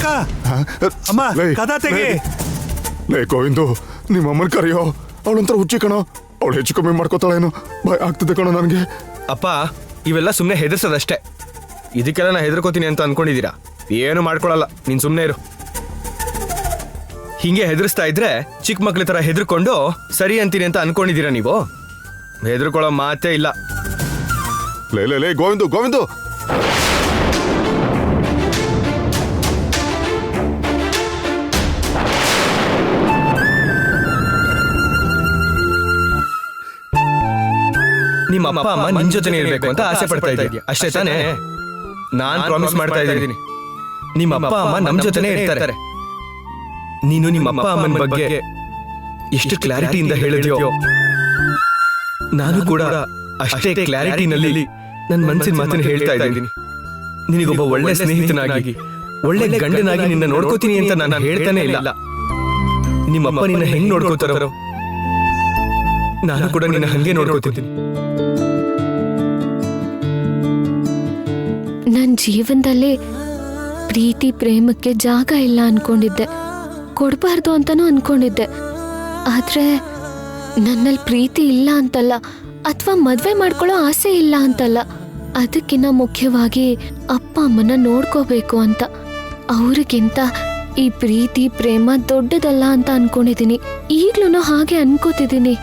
ಕನಕ ಅಮ್ಮ ಕದಾ ತೆಗಿ. ಲೇ ಗೋವಿಂದು, ನಿಮ್ಮ ಅಮ್ಮನ ಕರೆಯೋ. ಅವಳಂತರ ಹುಚ್ಚಿ ಕಣೋ, ಅವಳು ಹೆಚ್ಚು ಕಮ್ಮಿ ಮಾಡ್ಕೋತಾಳೇನು, ಭಯ ಆಗ್ತದೆ ಕಣೋ ನನಗೆ. ಅಪ್ಪ, ಇವೆಲ್ಲ ಸುಮ್ಮನೆ ಹೆದರ್ಸೋದಷ್ಟೇ. ಇದಕ್ಕೆಲ್ಲ ನಾ ಹೆದರ್ಕೋತೀನಿ ಅಂತ ಅನ್ಕೊಂಡಿದ್ದೀರಾ? ಏನು ಮಾಡ್ಕೊಳಲ್ಲ, ನೀನ್ ಸುಮ್ಮನೆ ಇರು. ಹಿಂಗೆ ಹೆದರ್ಸ್ತಾ ಇದ್ರೆ ಚಿಕ್ಕ ಮಕ್ಳ ತರ ಹೆದರ್ಕೊಂಡು ಸರಿ ಅಂತೀನಿ ಅಂತ ಅನ್ಕೊಂಡಿದ್ದೀರಾ ನೀವು? ಹೆದರ್ಕೊಳ್ಳೋ ಮಾತೇ ಇಲ್ಲ. ಲೇ ಲೇ ಲೇ ಗೋವಿಂದು ಗೋವಿಂದು, ನಿಮ್ಮ ಅಪ್ಪ ಅಮ್ಮ ನಿನ್ ಜೊತೆನೇ ಇರ್ಬೇಕು ಅಂತ ಆಸೆ ಪಡ್ತಾ ಇದ್ದೀಯ ಅಷ್ಟೇ ತಾನೇ? ನಾನ್ ಪ್ರಾಮಿಸ್ ಮಾಡ್ತಾ ಇದ್ದೀನಿ, ನಿಮ್ಮ ಅಪ್ಪ ಅಮ್ಮ ನಮ್ ಜೊತೆನೇ ಇರ್ತಾರೆ. ನೀನು ನಿಮ್ಮ ಅಪ್ಪ ಅಮ್ಮನ ಬಗ್ಗೆ ಎಷ್ಟು ಕ್ಲಾರಿಟಿಯಿಂದ ಹೇಳಿದ್ಯೋ, ನಾನು ಕೂಡ ಅಷ್ಟೇ ಕ್ಲಾರಿಟಿನಲ್ಲಿ ನನ್ನ ಮನಸ್ಸಿನ ಮಾತನ್ನು ಹೇಳ್ತಾ ಇದ್ದೀನಿ. ನಿನಗೊಬ್ಬ ಒಳ್ಳೆ ಸ್ನೇಹಿತನಾಗಿ, ಒಳ್ಳೆ ಗಂಡನಾಗಿ ನಿನ್ನ ನೋಡ್ಕೋತೀನಿ ಅಂತ ನಾನು ಹೇಳ್ತಾನೆ ಇಲ್ಲ. ನಿಮ್ಮಪ್ಪ ನಿನ್ನ ಹೆಂಗ್ ನೋಡ್ಕೋತಾರೋ ನಾನು ಕೂಡ ನಿನ್ನ ಹಂಗೆ ನೋಡ್ಕೋತೀನಿ. ನನ್ನ ಜೀವನದಲ್ಲಿ ಪ್ರೀತಿ ಪ್ರೇಮಕ್ಕೆ ಜಾಗ ಇಲ್ಲ ಅನ್ಕೊಂಡಿದ್ದೆ, ಕೊಡಬಾರ್ದು ಅಂತಾನೂ ಅನ್ಕೊಂಡಿದ್ದೆ. ಆದ್ರೆ ನನ್ನಲ್ಲಿ ಪ್ರೀತಿ ಇಲ್ಲ ಅಂತಲ್ಲ, ಅಥವಾ ಮದ್ವೆ ಮಾಡ್ಕೊಳ್ಳೋ ಆಸೆ ಇಲ್ಲ ಅಂತಲ್ಲ, ಅದಕ್ಕಿಂತ ಮುಖ್ಯವಾಗಿ ಅಪ್ಪ ಅಮ್ಮನ ನೋಡ್ಕೋಬೇಕು ಅಂತ. ಅವ್ರಿಗಿಂತ ಈ ಪ್ರೀತಿ ಪ್ರೇಮ ದೊಡ್ಡದಲ್ಲ ಅಂತ ಅನ್ಕೊಂಡಿದ್ದೀನಿ. ಈಗ್ಲೂ ಹಾಗೆ ಅನ್ಕೋತಿದ್ದೀನಿ.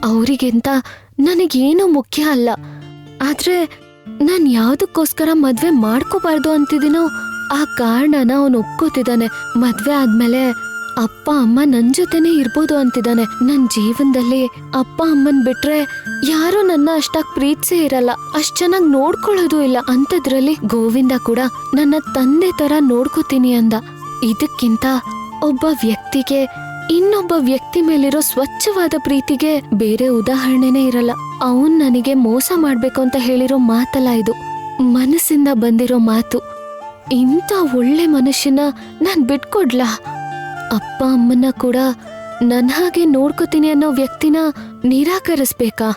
ಅವರಿಗಿಂತ ನನಗೇನು ಮುಖ್ಯ ಅಲ್ಲ. ಆದ್ರೆ ನಾನು ಯಾವುದಕ್ಕೋಸ್ಕರ ಮದ್ವೆ ಮಾಡ್ಕೋಬಾರ್ದು ಅಂತಿದ್ದೀನೋ ಆ ಕಾರಣನ ಅವನು ಒಪ್ಕೋತಿದ್ದಾನೆ. ಮದ್ವೆ ಆದ್ಮೇಲೆ ಅಪ್ಪ ಅಮ್ಮ ನನ್ ಜೊತೆನೆ ಇರ್ಬೋದು ಅಂತಿದ್ದಾನೆ. ನನ್ ಜೀವನದಲ್ಲಿ ಅಪ್ಪ ಅಮ್ಮನ್ ಬಿಟ್ರೆ ಯಾರು ನನ್ನ ಅಷ್ಟಾಗಿ ಪ್ರೀತಿಸೇ ಇರಲ್ಲ, ಅಷ್ಟ್ ಚೆನ್ನಾಗಿ ನೋಡ್ಕೊಳ್ಳೋದು ಇಲ್ಲ. ಅಂಥದ್ರಲ್ಲಿ ಗೋವಿಂದ ಕೂಡ ನನ್ನ ತಂದೆ ತರ ನೋಡ್ಕೋತೀನಿ ಅಂದ. ಇದಕ್ಕಿಂತ ಒಬ್ಬ ವ್ಯಕ್ತಿಗೆ ಇನ್ನೊಬ್ಬ ವ್ಯಕ್ತಿ ಮೇಲಿರೋ ಸ್ವಚ್ಛವಾದ ಪ್ರೀತಿಗೆ ಬೇರೆ ಉದಾಹರಣೆನೇ ಇರಲ್ಲ. ಅವನ್ ನನಗೆ ಮೋಸ ಮಾಡ್ಬೇಕು ಅಂತ ಹೇಳಿರೋ ಮಾತಲ್ಲ ಇದು, ಮನಸ್ಸಿಂದ ಬಂದಿರೋ ಮಾತು. ಇಂಥ ಒಳ್ಳೆ ಮನುಷ್ಯನ ನಾನ್ ಬಿಟ್ಕೊಡ್ಲಾ? ಅಪ್ಪ ಅಮ್ಮನ ಕೂಡ ನನ್ನ ಹಾಗೆ ನೋಡ್ಕೋತೀನಿ ಅನ್ನೋ ವ್ಯಕ್ತಿನ ನಿರಾಕರಿಸ್ಬೇಕಾ?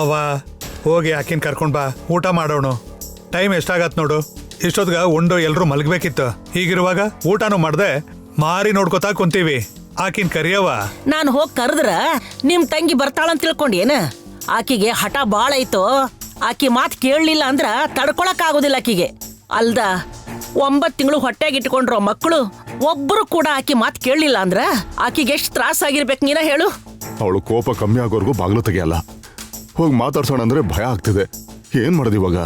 ಅವ್ವ ಹೋಗಿ ಆಕಿನ್ ಕರ್ಕೊಂಡ್ ಬಾ, ಊಟ ಮಾಡೋಣ. ಟೈಮ್ ಎಷ್ಟಾಗತ್ ನೋಡು, ಇಷ್ಟೊತ್ಗ ಉಂಡು ಎಲ್ರು ಮಲಗ್ಬೇಕಿತ್ತು. ಹೀಗಿರುವಾಗ ಊಟನೂ ಮಾಡ್ದೆ ಮಾರಿ ನೋಡ್ಕೊತಾ ಕುಂತೀವಿ. ಆಕಿನ್ ಕರಿಯವ. ನಾನು ಹೋಗಿ ಕರೆದ್ರ ನಿಮ್ ತಂಗಿ ಬರ್ತಾಳಂತ ತಿಳ್ಕೊಂಡೇನ? ಆಕಿಗೆ ಹಠ ಬಾಳ ಐತೋ. ಆಕಿ ಮಾತ್ ಕೇಳಲಿಲ್ಲ ಅಂದ್ರ ತಡ್ಕೊಳಕ್ ಆಗೋದಿಲ್ಲ ಆಕಿಗೆ. ಅಲ್ದ 9 ತಿಂಗಳು ಹೊಟ್ಟೆಗೆ ಇಟ್ಕೊಂಡ್ರೋ ಮಕ್ಕಳು ಒಬ್ಬರು ಕೂಡ ಆಕಿ ಮಾತ್ ಕೇಳಲಿಲ್ಲ ಅಂದ್ರ ಆಕಿಗೆ ಎಷ್ಟು ತ್ರಾಸ ಆಗಿರ್ಬೇಕು ನೀನ ಹೇಳು. ಅವಳು ಕೋಪ ಕಮ್ಮಿ ಆಗೋರ್ಗು ಬಾಗ್ಲು ತೆಗಿಯಲ್ಲ. ಹೋಗಿ ಮಾತಾಡ್ಸೋಣ ಅಂದ್ರೆ ಭಯ ಆಗ್ತಿದೆ. ಏನ್ ಮಾಡೋದು ಇವಾಗ?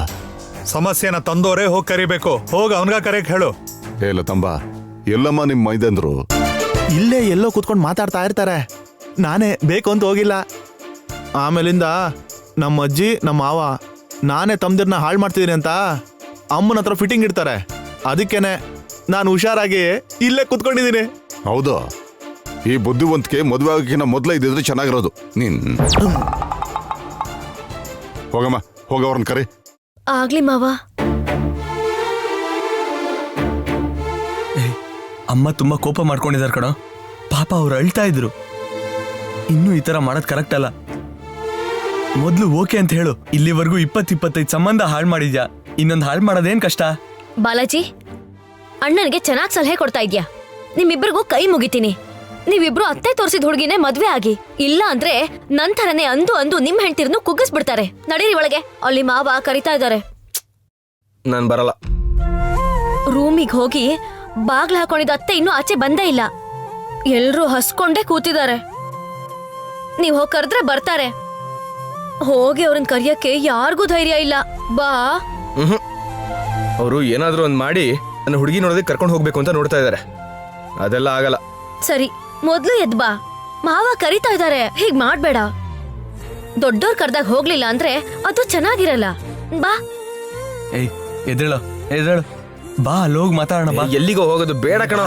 ಸಮಸ್ಯೆನ ತಂದೋರೆ ಹೋಗಿ ಕರಿಬೇಕು. ಹೋಗ ಅವನ್ಗ ಕರೆಯಕ್ ಹೇಳು. ಹೇಳ ತಂಬ, ಎಲ್ಲಮ್ಮ ನಿಮ್ ಮೈದಂದ್ರು? ಇಲ್ಲೇ ಎಲ್ಲೋ ಕುತ್ಕೊಂಡು ಮಾತಾಡ್ತಾ ಇರ್ತಾರೆ. ನಾನೇ ಬೇಕು ಅಂತ ಹೋಗಿಲ್ಲ. ಆಮೇಲಿಂದ ನಮ್ಮ ಅಜ್ಜಿ ನಮ್ಮ ಮಾವ ನಾನೇ ತಮ್ದಿರ್ನ ಹಾಳು ಮಾಡ್ತಿದ್ದೀನಿ ಅಂತ ಅಮ್ಮನ ಹತ್ರ ಫಿಟ್ಟಿಂಗ್ ಇಡ್ತಾರೆ. ಅದಕ್ಕೇನೆ ನಾನು ಹುಷಾರಾಗಿ ಇಲ್ಲೇ ಕುತ್ಕೊಂಡಿದ್ದೀನಿ. ಹೌದು, ಈ ಬುದ್ಧಿವಂತಿಕೆ ಮದುವೆ ಆಗೋಕ್ಕಿಂತ ಮೊದಲೇ ಇದ್ದಿದ್ರೆ ಚೆನ್ನಾಗಿರೋದು. ನೀನ್ ಹೋಗಮ್ಮ, ಹೋಗವ್ರನ್ನ ಕರಿ. ಆಗ್ಲಿ ಮಾವ. ಅಮ್ಮ ತುಂಬಾ ಕೋಪ ಮಾಡ್ಕೊಂಡಿದಾರ ಕಣೋ. ಪಾಪ ಅವ್ರು ಅಳ್ತಾ ಇದ್ರು. ಇನ್ನೂ ಈ ತರ ಮಾಡೋದ್ ಕರೆಕ್ಟ್ ಅಲ್ಲ. ಮೊದ್ಲು ಓಕೆ ಅಂತ ಹೇಳು. ಇಲ್ಲಿವರೆಗೂ 20-25 ಸಂಬಂಧ ಹಾಳು ಮಾಡಿದ್ಯಾ, ಇನ್ನೊಂದು ಹಾಳು ಮಾಡೋದೇನ್ ಕಷ್ಟ? ಬಾಲಾಜಿ, ಅಣ್ಣನಿಗೆ ಚೆನ್ನಾಗ್ ಸಲಹೆ ಕೊಡ್ತಾ ಇದ್ಯಾ. ನಿಮ್ಮಿಬ್ಬರಿಗೂ ಕೈ ಮುಗಿತೀನಿ. ನೀವಿಬ್ರು ಅತ್ತೆ ತೋರಿಸಿದ ಹುಡುಗಿನೇ ಮದ್ವೆ ಆಗಿ, ಇಲ್ಲ ಅಂದ್ರೆ ನಂತರನೇ ಅಂದು ನಿಮ್ ಹೆಂಡ್ತಿರ್ನು ಕುಗ್ಗಿಸ್ಬಿಡ್ತಾರೆ. ನಡೀರಿ ಒಳಗೆ, ಅಲ್ಲಿ ಮಾವ ಕರಿತಾ ಇದ್ದಾರೆ. ನಾನ್ ಬರಲ್ಲ. ರೂಮಿಗೆ ಹೋಗಿ ಬಾಗ್ಲ ಹಾಕೊಂಡಿದ್ದ ಅತ್ತೆ ಇನ್ನೂ ಆಚೆ ಬಂದೇ ಇಲ್ಲ. ಎಲ್ರೂ ಹಸ್ಕೊಂಡೇ ಕೂತಿದ್ದಾರೆ. ನೀವ್ ಹೋಗ್ ಕರೆದ್ರೆ ಬರ್ತಾರೆ. ಹೋಗಿ ಅವ್ರನ್ನ ಕರಿಯಕ್ಕೆ ಯಾರಿಗೂ ಧೈರ್ಯ ಇಲ್ಲ. ಬಾ. ಅವರು ಏನಾದ್ರೂ ಒಂದ್ ಮಾಡಿ ನನ್ನ ಹುಡುಗಿ ನೋಡೋದಕ್ಕೆ ಕರ್ಕೊಂಡು ಹೋಗ್ಬೇಕು ಅಂತ ನೋಡ್ತಾ ಇದ್ದಾರೆ. ಅದೆಲ್ಲ ಆಗಲ್ಲ. ಸರಿ, ಮೊದ್ಲು ಎದ್ ಬಾ. ಮಾವ ಕರಿತಾ ಇದ್ದಾರೆ, ಹೀಗ್ ಮಾಡ್ಬೇಡ. ದೊಡ್ಡೋರ್ ಕರ್ದಾಗ ಹೋಗ್ಲಿಲ್ಲ ಅಂದ್ರೆ ಅದು ಚೆನ್ನಾಗಿರಲ್ಲ. ಬಾ. ಏಯ್ ಎದ್ದೇಳು ಎದ್ದೇಳು, ಬಾ ಅಲ್ಲೋಗಿ ಮಾತಾಡೋಣ ಬಾ. ಎಲ್ಲಿಗೋ ಹೋಗೋದು ಬೇಡ ಕಣ.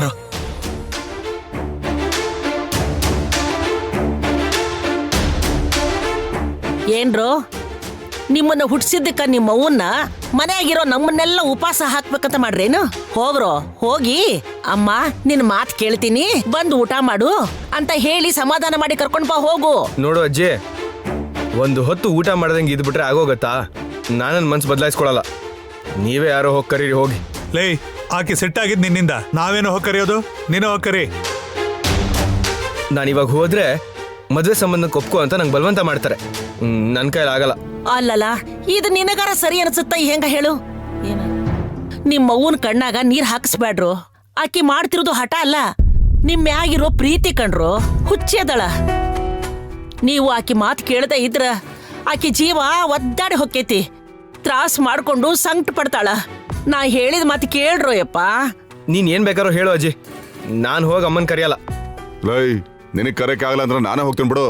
ಏನ್ರೋ, ನಿಮ್ಮನ್ನ ಹುಟ್ಟಿಸಿದ್ದಕ್ಕ ನಿಮ್ಮ ಅವ್ವನ್ನ ಮನೆಯಾಗಿರೋ ನಮ್ಮನ್ನೆಲ್ಲ ಉಪವಾಸ ಹಾಕ್ಬೇಕಂತ ಮಾಡ್ರೇನು? ಹೋಗ್ರೋ, ಹೋಗಿ ಅಮ್ಮ ನಿನ್ ಮಾತ್ ಕೇಳ್ತೀನಿ, ಬಂದು ಊಟ ಮಾಡು ಅಂತ ಹೇಳಿ ಸಮಾಧಾನ ಮಾಡಿ ಕರ್ಕೊಂಡ್ ಬಾ ಹೋಗು. ನೋಡು ಅಜ್ಜಿ, ಒಂದು ಹೊತ್ತು ಊಟ ಮಾಡ್ದಂಗೆ ಇದ್ಬಿಟ್ರೆ ಆಗೋಗತ್ತಾ? ನಾನನ್ ಮನ್ಸು ಬದಲಾಯಿಸ್ಕೊಳಲ್ಲ. ನೀವೇ ಯಾರೋ ಹೋಗಿ ಕರೀರಿ ಹೋಗಿ. ಲೇ, ಆಕೆ ಸಿಟ್ಟಾಗಿದ್ ನಿನ್ನಿಂದ. ನಾವೇನೋ ಹೋಗಿ ಕರೆಯೋದು, ನೀನು ಹೋಗಿ ಕರಿ. ನಾನಿವಾಗ ಹೋದ್ರೆ ಮದ್ವೆ ಸಂಬಂಧಕ್ಕೆ ಒಪ್ಕೋ ಅಂತ ನಂಗೆ ಬಲವಂತ ಮಾಡ್ತಾರೆ. ನನ್ನ ಕೈಲಿ ಆಗಲ್ಲ. ಅಲ್ಲಲ್ಲ, ಇದು ನಿನಗಾರ ಸರಿ ಅನ್ಸುತ್ತ? ಹೆಂಗ ಹೇಳು? ನಿಮ್ಮ ಅವ್ವನ ಕಣ್ಣಾಗ ನೀರ್ ಹಾಕಿಸ್ಬ್ಯಾಡ್ರು. ಆಕಿ ಮಾಡ್ತಿರೋದು ಹಠ ಅಲ್ಲ, ನಿಮ್ ಮ್ಯಾಗಿರೋ ಪ್ರೀತಿ ಕಣ್ರು. ಹುಚ್ಚೇದಳ. ನೀವು ಆಕಿ ಮಾತು ಕೇಳದೆ ಇದ್ರ ಆಕಿ ಜೀವ ಒದ್ದಾಡಿ ಹೊಕ್ಕೈತಿ. ತ್ರಾಸ್ ಮಾಡ್ಕೊಂಡು ಸಂಕಟ ಪಡ್ತಾಳ. ನಾ ಹೇಳಿದ ಮಾತು ಕೇಳ್ರೋ ಯಪ್ಪ. ನೀನ್ ಏನ್ ಬೇಕಾದ್ರೂ ಹೇಳು ಅಜ್ಜಿ, ನಾನು ಹೋಗಿ ಅಮ್ಮನ್ ಕರೆಯಲ್ಲ. ಲೈ, ನಿನಗೆ ಕರೆಕ್ ಆಗಲ್ಲ ಅಂದ್ರೆ ನಾನೇ ಹೋಗ್ತೀನಿ ಬಿಡು.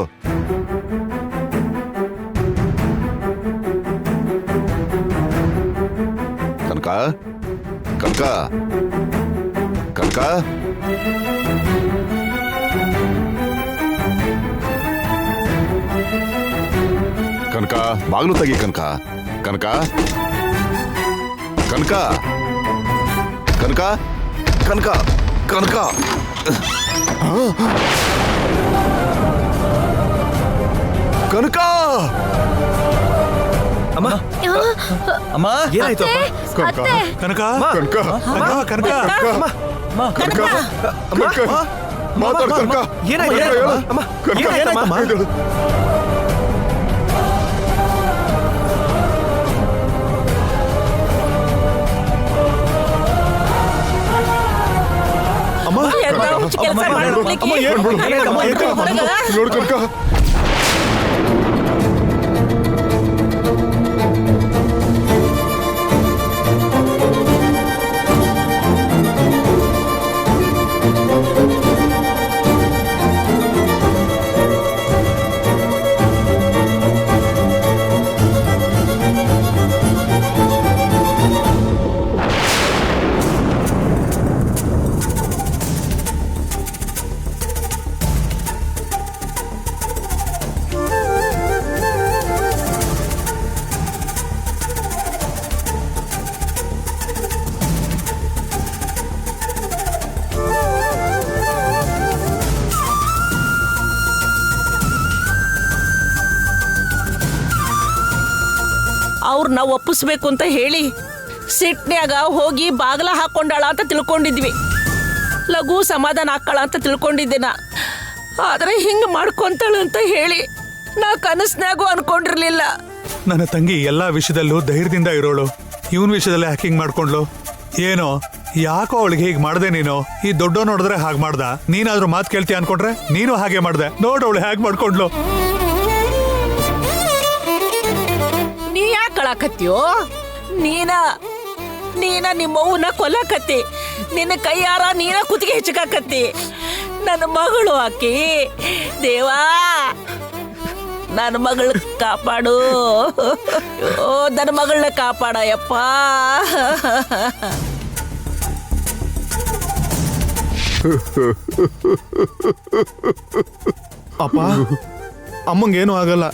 ಕನಕ ಕನಕ ಕನಕ ಕನಕ, ಬಾಗ್ಲು ತೆಗಿ ಕನಕ. ಕನಕ ಕನಕ ಕನಕ ಕನಕ ಕನಕ. ಕನಕ ಅಮ್ಮ ಅಮ್ಮ ಏನಾಯ್ತು ಅಪ್ಪ? ಅತ್ತೆ, ಕನಕ ಕನಕ ಕನಕ ಕನಕ ಕನಕ ಮಾತಾಡ್ ಕನಕ. ಏನಾಯ್ತು? ಕನಕ ಹೇಳು. ಅಮ್ಮ, ಕನಕ ಏನಾಯ್ತಮ್ಮ? ಹೇಳು. ಅಮ್ಮ ಕೆಲಸ ಅಮ್ಮ ಏನ್ ನೋಡು ಕನಕ. ಅವ್ರನ್ನ ಒಪ್ಪಿಸ್ಬೇಕು ಅಂತ ಹೇಳಿ ಸಿಟ್ನ್ಯಾಗ ಹೋಗಿ ಬಾಗಲ ಹಾಕೊಂಡಾಳ ಅಂತ ತಿಳ್ಕೊಂಡಿದ್ವಿ. ಲಘು ಸಮಾಧಾನ ಹಾಕಳ ಅಂತ ತಿಳ್ಕೊಂಡಿದ್ದೆ ನಾ. ಆದ್ರೆ ಹಿಂಗ ಮಾಡ್ಕೊಂತಾಳ ಅಂತ ಹೇಳಿ ನಾ ಕನಸ್ನ್ಯಾಗೂ ಅನ್ಕೊಂಡಿರ್ಲಿಲ್ಲ. ನನ್ನ ತಂಗಿ ಎಲ್ಲಾ ವಿಷಯದಲ್ಲೂ ಧೈರ್ಯದಿಂದ ಇರೋಳು. ಇವನ್ ವಿಷಯದಲ್ಲೇ ಹ್ಯಾಕಿಂಗ್ ಮಾಡ್ಕೊಂಡ್ಲು. ಏನೋ ಯಾಕೋ ಅವಳಿಗೆ ಹೀಗೆ ಮಾಡ್ದೆ ನೀನು. ಈ ದೊಡ್ಡ ನೋಡಿದ್ರೆ ಹಾಗೆ ಮಾಡ್ದ. ನೀನಾದ್ರೂ ಮಾತು ಕೇಳ್ತೀಯ ಅನ್ಕೊಂಡ್ರೆ ನೀನು ಹಾಗೆ ಮಾಡ್ದೆ. ನೋಡವಳು ಹೇಗೆ ಮಾಡ್ಕೊಂಡ್ಲು. ನೀ ಯಾಕೆ ಕಳಾಕತ್ತೀಯೋ? ನೀನ ನಿಮ್ಮವ್ವನ ಕೊಲ್ಲಕತ್ತಿ. ನಿನ್ನ ಕೈಯಾರ ನೀನ ಕುತ್ತಿಗೆ ಹೆಚ್ಚಕಾಕತ್ತಿ. ನನ್ನ ಮಗಳು ಆಕಿ. ದೇವಾ, ನನ್ನ ಮಗಳ ಕಾಪಾಡು. ಓ, ನನ್ನ ಮಗಳನ್ನ ಕಾಪಾಡ ಯಪ್ಪ. ಅಪ್ಪ, ಅಮ್ಮಂಗೇನು ಆಗಲ್ಲ.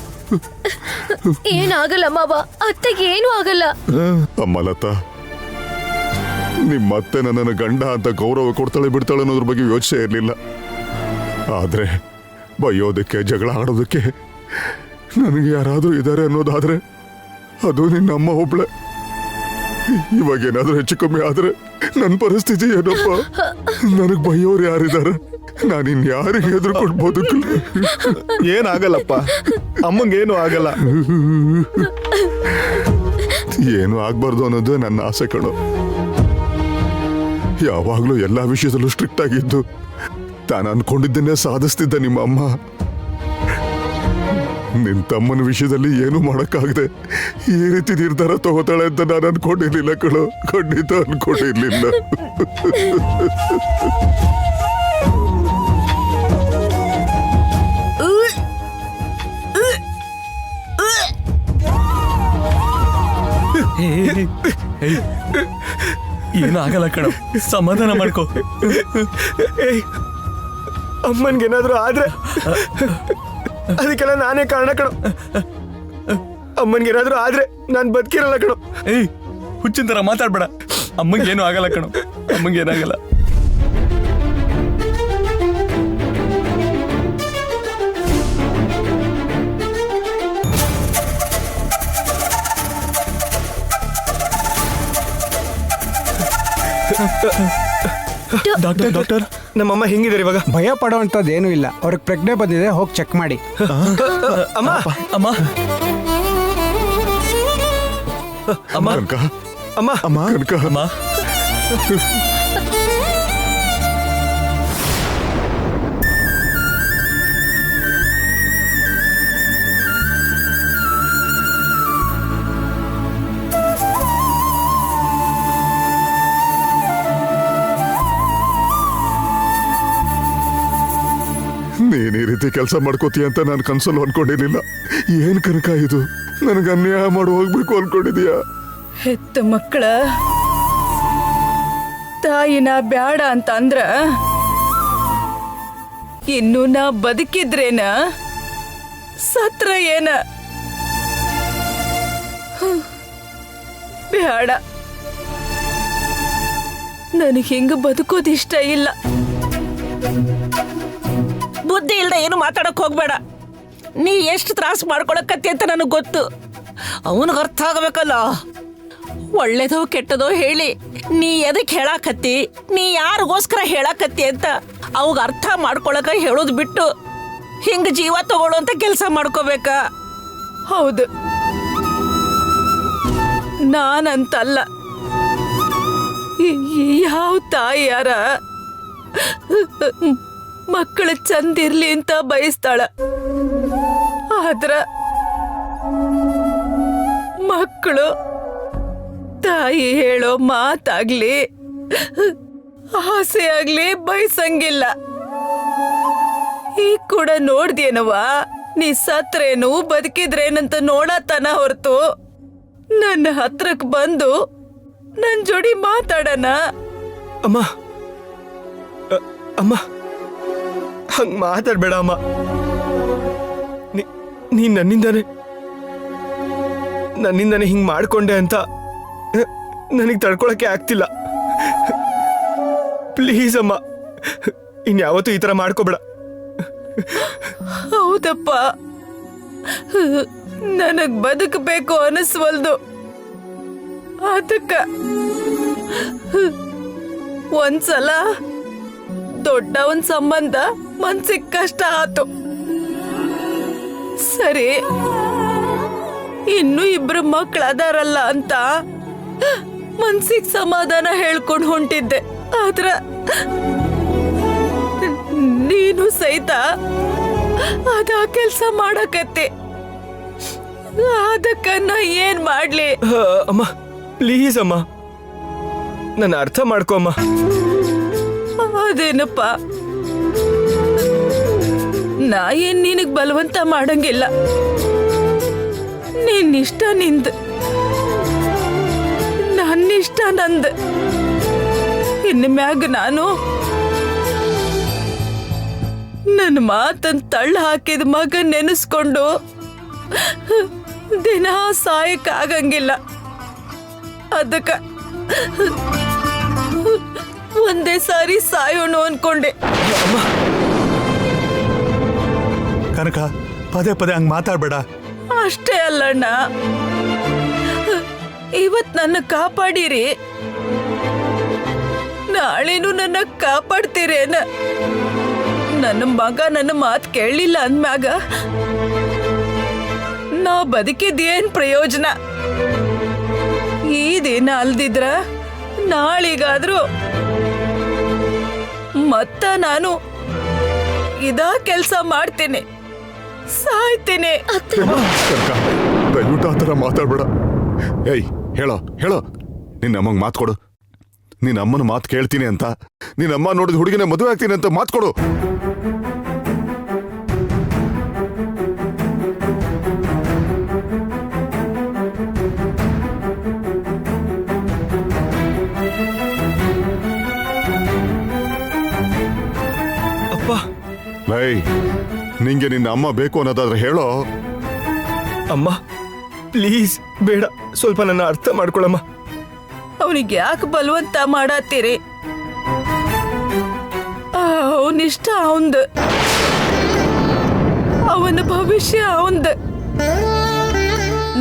ಏನಾಗಲ್ಲ ಮಾವ, ಅತ್ತೆಗೆ ಏನು ಆಗಲ್ಲ. ಅಮ್ಮ ಲತಾ, ನಿಮ್ಮತ್ತೆ ನನ್ನನ್ನು ಗಂಡ ಅಂತ ಗೌರವ ಕೊಡ್ತಾಳೆ ಬಿಡ್ತಾಳೆ ಅನ್ನೋದ್ರ ಬಗ್ಗೆ ಯೋಚನೆ ಇರಲಿಲ್ಲ. ಆದ್ರೆ ಬೈಯೋದಕ್ಕೆ, ಜಗಳ ಆಡೋದಕ್ಕೆ ನನಗೆ ಯಾರಾದ್ರೂ ಇದ್ದಾರೆ ಅನ್ನೋದಾದ್ರೆ ಅದು ನಿನ್ನಮ್ಮ ಒಬ್ಳೆ. ಇವಾಗ ಏನಾದ್ರೂ ಹೆಚ್ಚು ಕಮ್ಮಿ ಆದ್ರೆ ನನ್ನ ಪರಿಸ್ಥಿತಿ ಏನಪ್ಪ? ನನಗ್ ಬೈಯೋರು ಯಾರಿದ್ದಾರೆ? ನಾನಿನ್ ಯಾರಿಗೆ ಹೆದರ್ಕೊಂಡು ಬದುಕಲ್ಲ. ಏನಾಗಲ್ಲಪ್ಪ, ಅಮ್ಮಂಗೇನು ಆಗಲ್ಲ. ಏನು ಆಗ್ಬಾರ್ದು ಅನ್ನೋದು ನನ್ನ ಆಸೆ ಕಣೋ. ಯಾವಾಗ್ಲೂ ಎಲ್ಲಾ ವಿಷಯದಲ್ಲೂ ಸ್ಟ್ರಿಕ್ಟ್ ಆಗಿದ್ದು ತಾನು ಅನ್ಕೊಂಡಿದ್ದನ್ನೇ ಸಾಧಿಸ್ತಿದ್ದ ನಿಮ್ಮ ಅಮ್ಮ ನಿನ್ ತಮ್ಮನ ವಿಷಯದಲ್ಲಿ ಏನು ಮಾಡಕ್ಕಾಗದೆ ಈ ರೀತಿ ನಿರ್ಧಾರ ತಗೋತಾಳೆ ಅಂತ ನಾನು ಅನ್ಕೊಂಡಿರ್ಲಿಲ್ಲ ಕಣೋ, ಖಂಡಿತ ಅನ್ಕೊಂಡಿರ್ಲಿಲ್ಲ. ಏನು ಆಗಲ್ಲ ಕಣ, ಸಮಾಧಾನ ಮಾಡ್ಕೋ. ಅಮ್ಮನ್ಗೇನಾದ್ರೂ ಆದ್ರೆ ಅದಕ್ಕೆಲ್ಲ ನಾನೇ ಕಾರಣ ಕಣೋ. ಅಮ್ಮನ್ಗೇನಾದ್ರೂ ಆದ್ರೆ ನಾನ್ ಬದುಕಿರಲ್ಲ ಕಣೋ. ಏಯ್, ಹುಚ್ಚಿನ ತರ ಮಾತಾಡ್ಬೇಡ. ಅಮ್ಮಂಗೇನು ಆಗಲ್ಲ ಕಣೋ, ಅಮ್ಮಂಗೇನಾಗಲ್ಲ. ಡಾಕ್ಟರ್ ನಮ್ಮಮ್ಮ ಹೆಂಗಿದ್ದಾರೆ ಇವಾಗ? ಭಯ ಪಡುವಂಥದ್ದು ಏನೂ ಇಲ್ಲ. ಅವ್ರಿಗೆ ಪ್ರಜ್ಞೆ ಬಂದಿದೆ, ಹೋಗಿ ಚೆಕ್ ಮಾಡಿ. ಅಮ್ಮ ಅಮ್ಮ ಅಮ್ಮ ಕನಕ, ಅಮ್ಮ ಅಮ್ಮ ಕನಕ, ಅಮ್ಮ ನೀನ್ ಈ ರೀತಿ ಕೆಲಸ ಮಾಡ್ಕೋತೀಯ ಅಂತ ನಾನು ಕನ್ಸಲ್ಲೂ ಅನ್ಕೊಂಡಿರ್ಲಿಲ್ಲ. ಏನ್ ಕನಕ ಇದು, ನನಗೆ ಅನ್ಯಾಯ ಮಾಡಿ ಹೋಗ್ಬೇಕು ಅನ್ಕೊಂಡಿದೀಯಾ? ಹೆತ್ತ ಮಕ್ಕಳ ತಾಯಿನ ಬ್ಯಾಡ ಅಂತ ಅಂದ್ರ ಇನ್ನು ನಾ ಬದುಕಿದ್ರೇನ ಸತ್ರ ಏನ? ಬ್ಯಾಡ, ನನಗೆ ಹಿಂಗ ಬದುಕೋದಿಷ್ಟ ಇಲ್ಲ. ಬುದ್ಧಿ ಇಲ್ದ ಏನು ಮಾತಾಡಕ್ ಹೋಗ್ಬೇಡ. ನೀ ಎಷ್ಟು ತ್ರಾಸ ಮಾಡ್ಕೊಳಕತ್ತಿ ಅಂತ ನನಗೆ ಗೊತ್ತು. ಅವನಿಗೆ ಅರ್ಥ ಆಗಬೇಕಲ್ಲ. ಒಳ್ಳೇದೋ ಕೆಟ್ಟದೋ ಹೇಳಿ ನೀ ಎದಕ್ ಹೇಳಾಕತ್ತಿ, ನೀ ಯಾರಿಗೋಸ್ಕರ ಹೇಳಾಕತ್ತಿ ಅಂತ ಅವಾಗ ಅರ್ಥ ಮಾಡ್ಕೊಳಕ ಹೇಳೋದು ಬಿಟ್ಟು ಹಿಂಗ ಜೀವ ತಗೊಳ್ಳೋ ಅಂತ ಕೆಲಸ ಮಾಡ್ಕೋಬೇಕ. ಹೌದು, ನಾನಂತಲ್ಲ, ಯಾವ ತಾಯಿಯಾರ ಮಕ್ಕಳು ಚಂದಿರ್ಲಿ ಅಂತ ಬಯಸ್ತಾಳ. ಆದ್ರ ಮಕ್ಕಳು ತಾಯಿ ಹೇಳೋ ಮಾತಾಗ್ಲಿ ಆಸೆ ಆಗ್ಲಿ ಬಯಸಂಗಿಲ್ಲ. ಈಗ ಕೂಡ ನೋಡ್ದೇನವ, ನೀ ಸತ್ರೇನು ಬದುಕಿದ್ರೇನಂತ ನೋಡತನ ಹೊರತು ನನ್ನ ಹತ್ರಕ್ ಬಂದು ನನ್ ಜೋಡಿ ಮಾತಾಡನ. ಅಮ್ಮ ಅಮ್ಮ ಹಂಗ್ ಮಾತಾಡ್ಬೇಡ ಅಮ್ಮ. ನೀ ನನ್ನಿಂದಾನೆ ಹಿಂಗ್ ಮಾಡ್ಕೊಂಡೆ ಅಂತ ನನಗೆ ತಡ್ಕೊಳಕ್ಕೆ ಆಗ್ತಿಲ್ಲ. ಪ್ಲೀಸ್ ಅಮ್ಮ, ಇನ್ಯಾವತ್ತೂ ಈ ತರ ಮಾಡ್ಕೋಬೇಡ. ಹೌದಪ್ಪ, ನನಗ್ ಬದುಕಬೇಕು ಅನಿಸ್ವಲ್ದು. ಅದಕ್ಕ ಒಂದ್ಸಲ ದೊಡ್ಡವನ್ ಸಂಬಂಧ ಮನ್ಸಿಗೆ ಕಷ್ಟ ಆತು. ಸರಿ, ಇನ್ನು ಇಬ್ರು ಮಕ್ಳು ಅದಾರಲ್ಲ ಅಂತ ಮನ್ಸಿಗೆ ಸಮಾಧಾನ ಹೇಳ್ಕೊಂಡು ಹೊಂಟಿದ್ದೆ. ಆದ್ರ ನೀನು ಸಹಿತ ಅದ ಕೆಲ್ಸ ಮಾಡಕತ್ತೆ. ಅದಕ್ಕ ನಾ ಏನ್ ಮಾಡ್ಲಿ? ಅಮ್ಮ ಪ್ಲೀಸ್ ಅಮ್ಮ, ನನ್ನ ಅರ್ಥ ಮಾಡ್ಕೊ ಅಮ್ಮ. ಅದೇನಪ್ಪ, ನಾ ಏನ್ ನಿನಗ್ ಬಲವಂತ ಮಾಡಂಗಿಲ್ಲ. ನಿನ್ನಿಷ್ಟ ನಿಂದ, ನನ್ನಿಷ್ಟ ನಂದ. ಇನ್ನು ಮ್ಯಾಗ ನಾನು ನನ್ನ ಮಾತನ್ ತಳ್ಳ ಹಾಕಿದ ಮಗ ನೆನೆಸ್ಕೊಂಡು ದಿನ ಸಾಯಕ್ಕಾಗಂಗಿಲ್ಲ. ಅದಕ್ಕ ಒಂದೇ ಸಾರಿ ಸಾಯೋಣ ಅನ್ಕೊಂಡೆ. ಕನಕ, ಪದೇ ಪದೇ ಹಂಗ್ ಮಾತಾಡ್ಬೇಡ. ಅಷ್ಟೇ ಅಲ್ಲಣ್ಣ, ಇವತ್ ನನ್ನ ಕಾಪಾಡಿರಿ, ನಾಳೆನು ನನ್ನ ಕಾಪಾಡ್ತೀರೇನ? ನನ್ನ ಮಗ ನನ್ನ ಮಾತು ಕೇಳಲಿಲ್ಲ ಅಂದ್ಮ್ಯಾಗ ನಾ ಬದುಕಿದ್ದೇನ್ ಪ್ರಯೋಜನ? ಈ ದಿನ ಅಲ್ದಿದ್ರ ನಾಳಿಗಾದ್ರೂ ಮತ್ತ ನಾನು ಇದಾ ಕೆಲ್ಸ ಮಾಡ್ತೀನಿ, ಸಾಯ್ತೀನಿ. ಕನಕ, ದಯವಿಟ್ಟು ಆ ಥರ ಮಾತಾಡ್ಬೇಡ. ಏಯ್ ಹೇಳೋ ಹೇಳೋ, ನಿನ್ನ ಅಮ್ಮಂಗೆ ಮಾತು ಕೊಡು. ನಿನ್ನ ಅಮ್ಮನ ಮಾತು ಕೇಳ್ತೀನಿ ಅಂತ, ನಿನ್ನ ಅಮ್ಮ ನೋಡಿದ ಹುಡುಗಿನ ಮದುವೆ ಆಗ್ತೀನಿ ಅಂತ ಮಾತು ಕೊಡು. ಅಪ್ಪ ಲೈ, ನಿಂಗೆ ನಿನ್ನ ಅಮ್ಮ ಬೇಕು ಅನ್ನೋದಾದ್ರೆ ಹೇಳೋ. ಅಮ್ಮ ಪ್ಲೀಸ್ ಬೇಡ, ಸ್ವಲ್ಪ ನನ್ನ ಅರ್ಥ ಮಾಡ್ಕೊಳಮ್ಮ. ಅವನಿಗೆ ಯಾಕೆ ಬಲವಂತ ಮಾಡತ್ತೀರಿ? ಅವನಿಷ್ಟ ಅವಂದ, ಅವನ ಭವಿಷ್ಯ ಅವಂದ.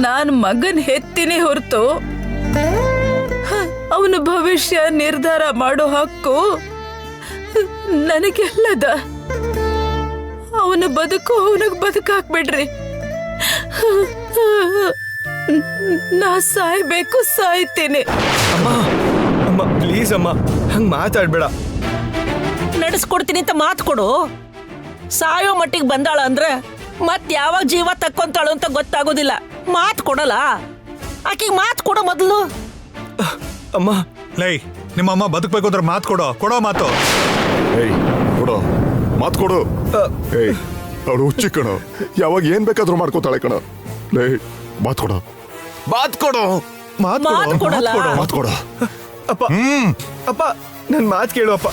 ನಾನು ಮಗನ್ ಹೆತ್ತೀನಿ ಹೊರತು ಅವನ ಭವಿಷ್ಯ ನಿರ್ಧಾರ ಮಾಡೋ ಹಕ್ಕು ನನಗೆಲ್ಲದ. ಅವನ ಬದುಕು ಅವನಿಗೆ ಬದುಕಾಕ್ಬಿಡ್ರಿ. ನಾ ಸಾಯ್ಬೇಕು, ಸಾಯ್ತೀನಿ. ಅಮ್ಮ ಅಮ್ಮ ಪ್ಲೀಸ್ ಅಮ್ಮ, ಹಂಗ್ ಮಾತಾಡ್ಬೇಡ. ನಡೆಸ್ಕೊಡ್ತೀನಿ ಅಂತ ಮಾತು ಕೊಡು. ಸಾಯೋ ಮಟ್ಟಿಗೆ ಬಂದಾಳ ಅಂದ್ರೆ ಮತ್ ಯಾವಾಗ ಜೀವ ತಕ್ಕೊಂತಾಳು ಅಂತ ಗೊತ್ತಾಗೋದಿಲ್ಲ. ಮಾತು ಕೊಡಲ್ಲ, ಆಕಿಗೆ ಮಾತು ಕೊಡೋ ಮೊದಲು. ಅಮ್ಮ ಲೈ, ನಿಮ್ಮಮ್ಮ ಬದುಕಬೇಕು ಅಂದ್ರೆ ಮಾತು ಕೊಡೋ ಮಾತು. ಏಯ್ ಕೊಡೋ, ಮಾತು ಕೊಡು. ಏಯ್ ಅವಳು ಹುಚ್ಚಿ ಕಣೋ, ಯಾವಾಗ ಏನ್ ಬೇಕಾದ್ರೂ ಮಾಡ್ಕೋತಾಳೆ ಕಣೋ. ಲೇ ಮಾತು ಕೊಡೋ, ಮಾತು ಕೊಡೋ, ಮಾತು ಕೊಡಲ್ಲ. ಮಾತು ಕೊಡೋ. ಅಪ್ಪ ಅಪ್ಪ ನನ್ ಮಾತು ಕೇಳು ಅಪ್ಪ.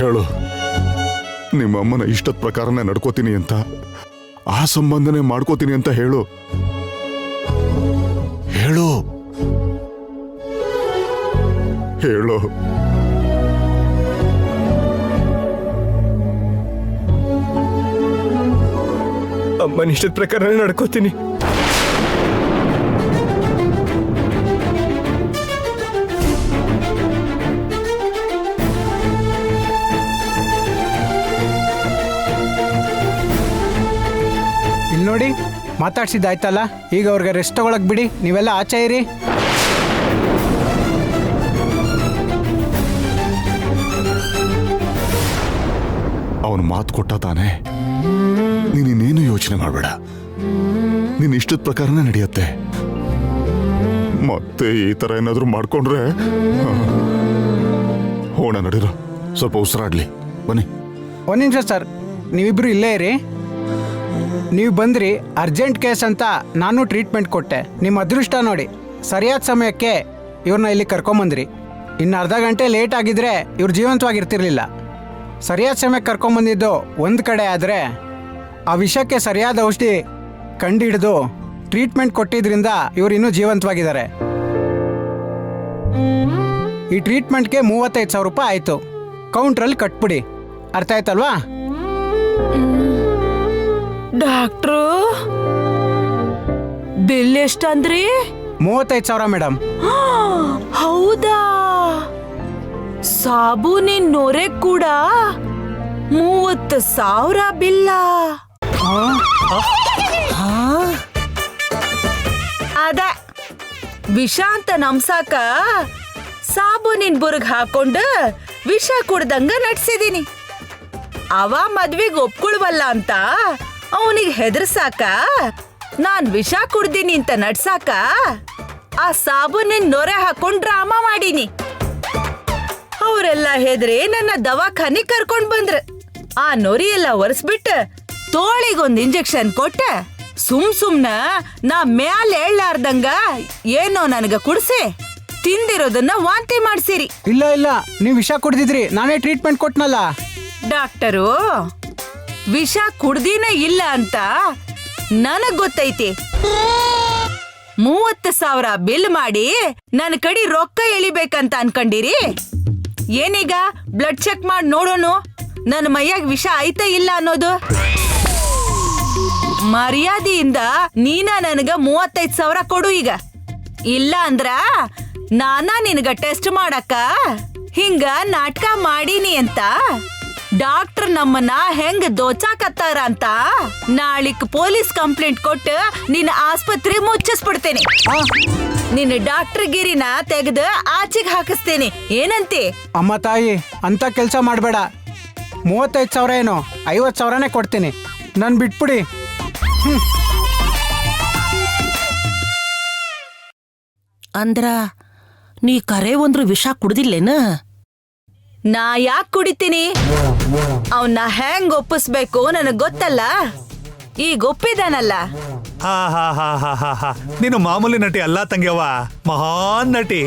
ಹೇಳು, ನಿಮ್ಮ ಅಮ್ಮನ ಇಷ್ಟದ ಪ್ರಕಾರನೇ ನಡ್ಕೋತೀನಿ ಅಂತ, ಆ ಸಂಬಂಧನೇ ಮಾಡ್ಕೋತೀನಿ ಅಂತ ಹೇಳು. ಹೇಳು ಹೇಳು. ಅಮ್ಮನ ಇಷ್ಟದ ಪ್ರಕಾರ ನಡ್ಕೋತೀನಿ. ಇಲ್ಲಿ ನೋಡಿ, ಮಾತಾಡ್ಸಿದ್ದಾಯ್ತಲ್ಲ, ಈಗ ಅವ್ರಿಗೆ ರೆಸ್ಟ್ ತಗೊಳಕ್ ಬಿಡಿ. ನೀವೆಲ್ಲ ಆಚೆ ಇರಿ. ಅವನು ಮಾತು ಕೊಟ್ಟ ತಾನೆ, ನೀನೇನು ಯೋಚನೆ ಮಾಡಬೇಡ. ನೀನ್ ಇಷ್ಟದ ಪ್ರಕಾರನೇ ನಡೆಯುತ್ತೆ. ಮತ್ತೆ ಈ ತರ ಏನಾದ್ರೂ ಮಾಡ್ಕೊಂಡ್ರೆ ಹೋಣ, ನಡೀರೋ, ಸ್ವಲ್ಪ ಉಸಿರಾಡ್ಲಿ. ಬನ್ನಿ. ಒಂದು ನಿಮಿಷ ಸರ್, ನೀವಿಬ್ರು ಇಲ್ಲೇ ಇರಿ. ನೀವು ಬಂದ್ರಿ, ಅರ್ಜೆಂಟ್ ಕೇಸ್ ಅಂತ ನಾನು ಟ್ರೀಟ್ಮೆಂಟ್ ಕೊಟ್ಟೆ. ನಿಮ್ಮ ಅದೃಷ್ಟ ನೋಡಿ, ಸರಿಯಾದ ಸಮಯಕ್ಕೆ ಇವ್ರನ್ನ ಇಲ್ಲಿ ಕರ್ಕೊಂಬಂದ್ರಿ. ಇನ್ನು ಅರ್ಧ ಗಂಟೆ ಲೇಟ್ ಆಗಿದ್ರೆ ಇವ್ರು ಜೀವಂತವಾಗಿರ್ತಿರ್ಲಿಲ್ಲ. ಸರಿಯಾದ ಸಮಯಕ್ಕೆ ಕರ್ಕೊಂಬಂದಿದ್ದು ಒಂದು ಕಡೆ ಆದರೆ, ಆ ವಿಷಯಕ್ಕೆ ಸರಿಯಾದ ಔಷಧಿ ಕಂಡುಹಿಡಿದು ಟ್ರೀಟ್ಮೆಂಟ್ ಕೊಟ್ಟಿದ್ರಿಂದ ಇವ್ರು ಇನ್ನೂ ಜೀವಂತವಾಗಿದ್ದಾರೆ. ಈ ಟ್ರೀಟ್ಮೆಂಟ್ಗೆ 35,000 ರೂಪಾಯಿ ಆಯಿತು. ಕೌಂಟ್ರಲ್ಲಿ ಕಟ್ಬಿಡಿ. ಅರ್ಥ ಆಯ್ತಲ್ವಾ? ಡಾಕ್ಟ್ರು, ಬಿಲ್ ಎಷ್ಟಂದ್ರಿ? 35,000 ಮೇಡಮ್. ಹೌದಾ? ಸಾಬೂನಿನ ನೊರೆ ಕೂಡ 30,000 ಬಿಲ್ಲ? ಅದ ವಿಷ ಅಂತ ನಮ್ಸಾಕ ಸಾಬೂನಿನ ಬುರ್ಗ್ ಹಾಕೊಂಡು ವಿಷ ಕುಡ್ದಂಗ ನಡ್ಸಿದೀನಿ. ಅವ ಮದ್ವಿಗ್ ಒಪ್ಕೊಳ್ವಲ್ಲ ಅಂತ ಅವನಿಗೆ ಹೆದರ್ಸಾಕ ನಾನ್ ವಿಷ ಕುಡ್ದೀನಿ ಅಂತ ನಡ್ಸಾಕ ಆ ಸಾಬೂನಿನ ನೊರೆ ಹಾಕೊಂಡ್ ಡ್ರಾಮಾ ಮಾಡೀನಿ. ಅವರೆಲ್ಲ ಹೆದ್ರಿ ನನ್ನ ದವಾಖಾನೆ ಕರ್ಕೊಂಡ್ ಬಂದ್ರ. ಆ ನೊರಿ ಎಲ್ಲ ಒರೆಸ್ಬಿಟ್ಟು ತೋಳಿಗೊಂದ್ ಇಂಜೆಕ್ಷನ್ ಕೊಟ್ಟ ಸುಮ್ನ ನಾ ಮ್ಯಾಲ ಹೇಳಾರ್ದಂಗ ಏನೋ ನನಗ ಕುಡ್ಸಿ ತಿಂದಿರೋದನ್ನ ವಾಂತಿ ಮಾಡ್ಸಿರಿ. ಇಲ್ಲ ಇಲ್ಲ, ನೀವು ವಿಷ ಕುಡ್ದಿದ್ರಿ, ನಾನೇ ಟ್ರೀಟ್ಮೆಂಟ್ ಕೊಟ್ನಲ್ಲ. ಡಾಕ್ಟರು, ವಿಷ ಕುಡ್ದಿನ ಇಲ್ಲ ಅಂತ ನನಗ್ ಗೊತ್ತೈತಿ. 30,000 ಬಿಲ್ ಮಾಡಿ ನನ್ನ ಕಡೆ ರೊಕ್ಕ ಎಳಿಬೇಕಂತ ಅನ್ಕೊಂಡಿರಿ. ಏನೀಗ ಬ್ಲಡ್ ಚೆಕ್ ಮಾಡಿ ನೋಡೋಣ ನನ್ನ ಮೈಯಾಗ ವಿಷ ಐತಾ ಇಲ್ಲ ಅನ್ನೋದು. ಮರ್ಯಾದೆಯಿಂದ ನೀನ ನನಗ 35,000 ಕೊಡು ಈಗ. ಇಲ್ಲ ಅಂದ್ರ ನಾನ ನಿನಗ ಟೆಸ್ಟ್ ಮಾಡಕ್ಕ ಹಿಂಗ ನಾಟಕ ಮಾಡೀನಿ ಅಂತ ಡಾಕ್ಟರ್ ನಮ್ಮನ್ನ ಹೆಂಗ್ ದೋಚಾಕತ್ತಾರ ಅಂತ ನಾಳಿಕ್ ಪೊಲೀಸ್ ಕಂಪ್ಲೇಂಟ್ ಕೊಟ್ಟು ನಿನ್ನ ಆಸ್ಪತ್ರೆ ಮುಚ್ಚಿಸ್ಬಿಡ್ತೇನೆ. ನಿನ್ನ ಡಾಕ್ಟರ್ ಗಿರಿನ ತೆಗೆದು ಆಚೆಗೆ ಹಾಕಿಸ್ತೇನೆ. ಏನಂತೆ? ಅಮ್ಮ ತಾಯಿ, ಅಂತ ಕೆಲಸ ಮಾಡಬೇಡ. 35,000 ಏನೋ 50,000ನೇ ಕೊಡ್ತೀನಿ. ನನ್ ಬಿಟ್ಬಿಡಿ. ಅಂದ್ರ ನೀ ಕರೆ ಒಂದ್ರ ವಿಷ ಕುಡ್ದಿಲ್ಲೇನ? ನಾ ಯಾಕೆ ಕುಡಿತೀನಿ? ಅವನ್ನ ಹೆಂಗ್ ಒಪ್ಪಿಸ್ಬೇಕು ನನಗ್ ಗೊತ್ತಲ್ಲ. ಈಗ ಒಪ್ಪಿದಾನಲ್ಲ. ಹಾ ಹಾ ಹಾ ಹಾ ಹಾ ಹಾ ನೀನು ಮಾಮೂಲಿ ನಟಿ ಅಲ್ಲ ತಂಗ್ಯವ್ವ, ಮಹಾನ್ ನಟಿ.